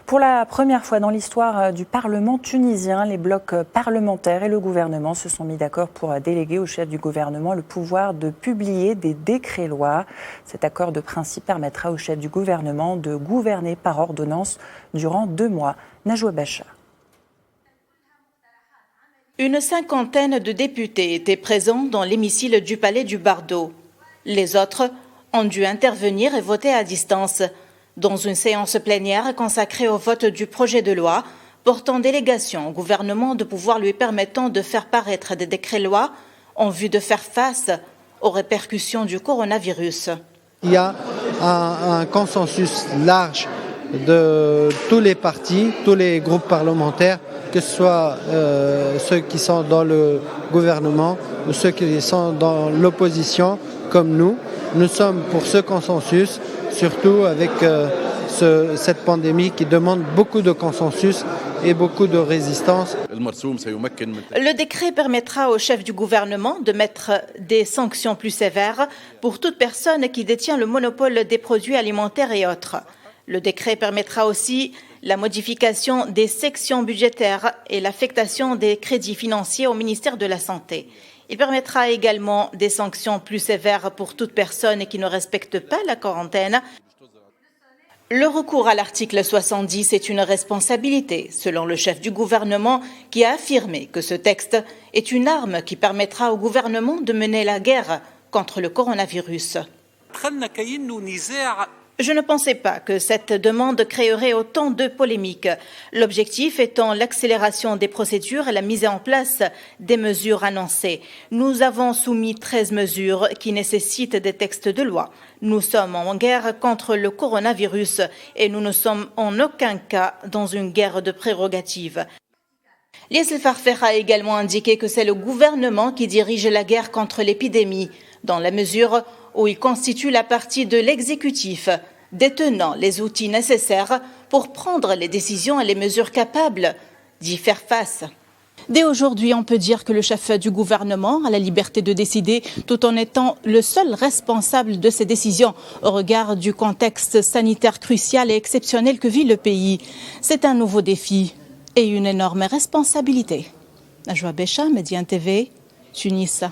Pour la première fois dans l'histoire du Parlement tunisien, les blocs parlementaires et le gouvernement se sont mis d'accord pour déléguer au chef du gouvernement le pouvoir de publier des décrets-lois. Cet accord de principe permettra au chef du gouvernement de gouverner par ordonnance durant 2 mois. Najwa Bacha. Une cinquantaine de députés étaient présents dans l'hémicycle du Palais du Bardo. Les autres ont dû intervenir et voter à distance. Dans une séance plénière consacrée au vote du projet de loi portant délégation au gouvernement de pouvoir lui permettant de faire paraître des décrets-lois en vue de faire face aux répercussions du coronavirus. Il y a un consensus large de tous les partis, tous les groupes parlementaires, que ce soit ceux qui sont dans le gouvernement ou ceux qui sont dans l'opposition, comme nous. Nous sommes pour ce consensus, surtout avec cette pandémie qui demande beaucoup de consensus et beaucoup de résistance. Le décret permettra au chef du gouvernement de mettre des sanctions plus sévères pour toute personne qui détient le monopole des produits alimentaires et autres. Le décret permettra aussi la modification des sections budgétaires et l'affectation des crédits financiers au ministère de la Santé. Il permettra également des sanctions plus sévères pour toute personne qui ne respecte pas la quarantaine. Le recours à l'article 70 est une responsabilité, selon le chef du gouvernement, qui a affirmé que ce texte est une arme qui permettra au gouvernement de mener la guerre contre le coronavirus. Je ne pensais pas que cette demande créerait autant de polémiques. L'objectif étant l'accélération des procédures et la mise en place des mesures annoncées. Nous avons soumis 13 mesures qui nécessitent des textes de loi. Nous sommes en guerre contre le coronavirus et nous ne sommes en aucun cas dans une guerre de prérogatives. Yassir Farfer a également indiqué que c'est le gouvernement qui dirige la guerre contre l'épidémie, dans la mesure où il constitue la partie de l'exécutif, détenant les outils nécessaires pour prendre les décisions et les mesures capables d'y faire face. Dès aujourd'hui, on peut dire que le chef du gouvernement a la liberté de décider tout en étant le seul responsable de ses décisions au regard du contexte sanitaire crucial et exceptionnel que vit le pays. C'est un nouveau défi et une énorme responsabilité. Najwa Bacha, Médien TV, Tunis.